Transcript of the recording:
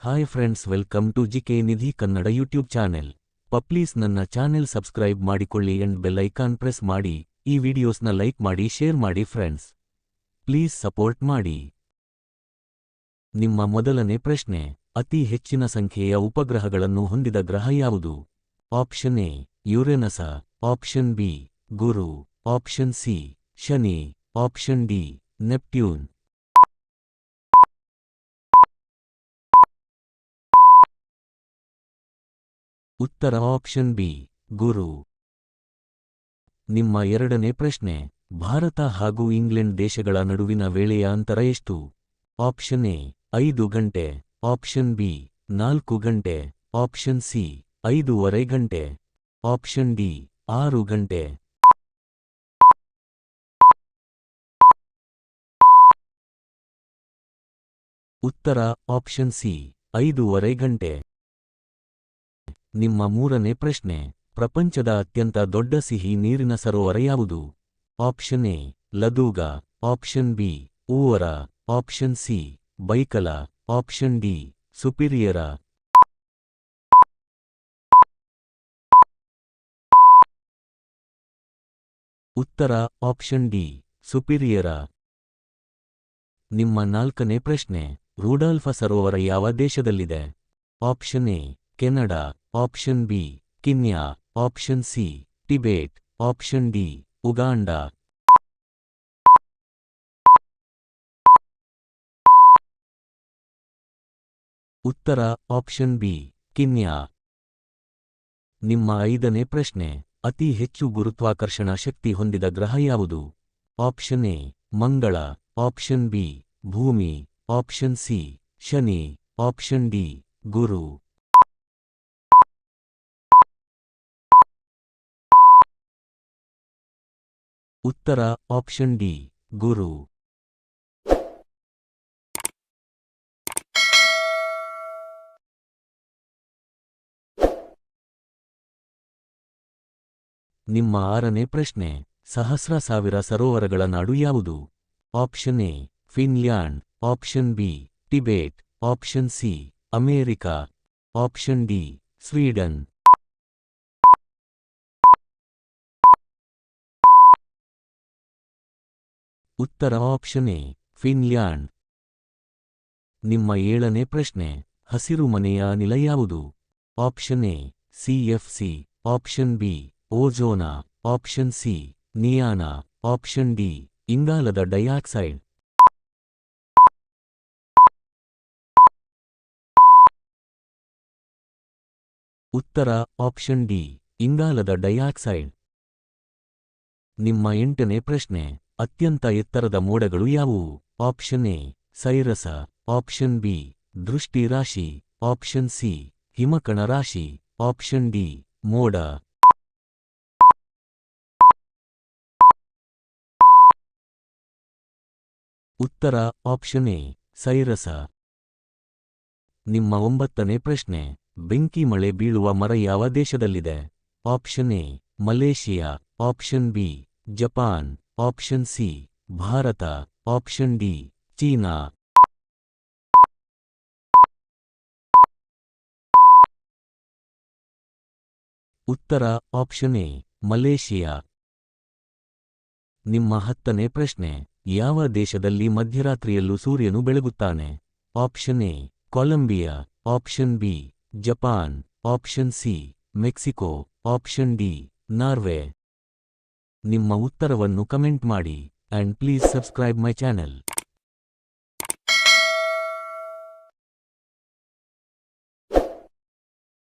Hi friends, welcome to GK Nidhi Kannada YouTube channel. Please ನನ್ನ channel subscribe ಮಾಡಿಕೊಳ್ಳಿ and bell icon press ಮಾಡಿ. ಈ ವಿಡಿಯೋಸ್ನ ಲೈಕ್ ಮಾಡಿ, ಶೇರ್ ಮಾಡಿ ಫ್ರೆಂಡ್ಸ್. ಪ್ಲೀಸ್ ಸಪೋರ್ಟ್ ಮಾಡಿ. ನಿಮ್ಮ ಮೊದಲನೇ ಪ್ರಶ್ನೆ, ಅತಿ ಹೆಚ್ಚಿನ ಸಂಖ್ಯೆಯ ಉಪಗ್ರಹಗಳನ್ನು ಹೊಂದಿದ ಗ್ರಹ ಯಾವುದು? Option A Uranus, option B Guru, option C ಶನಿ, ಆಪ್ಷನ್ ಡಿ ನೆಪ್ಟ್ಯೂನ್. ಉತ್ತರ ಆಪ್ಷನ್ ಬಿ ಗುರು. ನಿಮ್ಮ ಎರಡನೇ ಪ್ರಶ್ನೆ, ಭಾರತ ಹಾಗೂ ಇಂಗ್ಲೆಂಡ್ ದೇಶಗಳ ನಡುವಿನ ವೇಳೆಯ ಅಂತರ ಎಷ್ಟು? ಆಪ್ಷನ್ ಎ 5 ಗಂಟೆ, ಆಪ್ಷನ್ ಬಿ 4 ಗಂಟೆ, ಆಪ್ಷನ್ ಸಿ 5.5 ಗಂಟೆ, ಆಪ್ಷನ್ ಡಿ 6 ಗಂಟೆ. ಉತ್ತರ ಆಪ್ಷನ್ ಸಿ 5.5 ಗಂಟೆ. ನಿಮ್ಮ ಮೂರನೇ ಪ್ರಶ್ನೆ, ಪ್ರಪಂಚದ ಅತ್ಯಂತ ದೊಡ್ಡ ಸಿಹಿ ನೀರಿನ ಸರೋವರ ಯಾವುದು? Option A Ladoga, option B ಊವರ, option C Baikal, option D Superior. ಉತ್ತರ ಆಪ್ಷನ್ ಡಿ ಸುಪಿರಿಯರ. ನಿಮ್ಮ ನಾಲ್ಕನೇ ಪ್ರಶ್ನೆ, ರೂಡಾಲ್ಫ ಸರೋವರ ಯಾವ ದೇಶದಲ್ಲಿದೆ? Option A Canada, option B Kenya, option C Tibet, option D Uganda. ಉತ್ತರ ಆಪ್ಷನ್ ಬಿ ಕಿನ್ಯಾ. ನಿಮ್ಮ ಐದನೇ ಪ್ರಶ್ನೆ, ಅತಿ ಹೆಚ್ಚು ಗುರುತ್ವಾಕರ್ಷಣ ಶಕ್ತಿ ಹೊಂದಿದ ಗ್ರಹ ಯಾವುದು? ಆಪ್ಷನ್ ಎ ಮಂಗಳ, ಆಪ್ಷನ್ ಬಿ ಭೂಮಿ, ಆಪ್ಷನ್ ಸಿ ಶನಿ, ಆಪ್ಷನ್ ಡಿ ಗುರು. ಉತ್ತರ ಆಪ್ಷನ್ ಡಿ ಗುರು. ನಿಮ್ಮ ಆರನೇ ಪ್ರಶ್ನೆ, ಸಹಸ್ರ ಸಾವಿರ ಸರೋವರಗಳ ನಾಡು ಯಾವುದು? Option A Finland, option B Tibet, option C America, option D Sweden. ಉತ್ತರ ಆಪ್ಷನ್ ಎ ಫಿನ್ಲ್ಯಾಂಡ್. ನಿಮ್ಮ ಏಳನೇ ಪ್ರಶ್ನೆ, ಹಸಿರು ಮನೆಯ ಅನಿಲ ಯಾವುದು? Option A CFC, option B ozone, option C neon, option D ಇಂಗಾಲದ ಡೈಆಕ್ಸೈಡ್. ಉತ್ತರ ಆಪ್ಷನ್ ಡಿ ಇಂಗಾಲದ ಡೈಆಕ್ಸೈಡ್. ನಿಮ್ಮ ಎಂಟನೇ ಪ್ರಶ್ನೆ, ಅತ್ಯಂತ ಎತ್ತರದ ಮೋಡಗಳು ಯಾವುವು? Option A cirrus, option B ದೃಷ್ಟಿ ರಾಶಿ, ಆಪ್ಷನ್ ಸಿ ಹಿಮಕಣ ರಾಶಿ, ಆಪ್ಷನ್ ಡಿ ಮೋಡ. ಉತ್ತರ ಆಪ್ಷನ್ ಎ ಸೈರಸ. ನಿಮ್ಮ ಒಂಬತ್ತನೇ ಪ್ರಶ್ನೆ, ಬೆಂಕಿ ಮಳೆ ಬೀಳುವ ಮರ ಯಾವ ದೇಶದಲ್ಲಿದೆ? Option A Malaysia, option B Japan, option C Bharat, option D China. ಉತ್ತರ ಆಪ್ಷನ್ ಎ ಮಲೇಷಿಯಾ. ನಿಮ್ಮ ಹತ್ತನೇ ಪ್ರಶ್ನೆ, ಯಾವ ದೇಶದಲ್ಲಿ ಮಧ್ಯರಾತ್ರಿಯಲ್ಲೂ ಸೂರ್ಯನು ಬೆಳಗುತ್ತಾನೆ? Option A Colombia, option B Japan, option C Mexico, option D Norway. ನಿಮ್ಮ ಉತ್ತರವನ್ನು ಕಮೆಂಟ್ ಮಾಡಿ. And please subscribe my channel.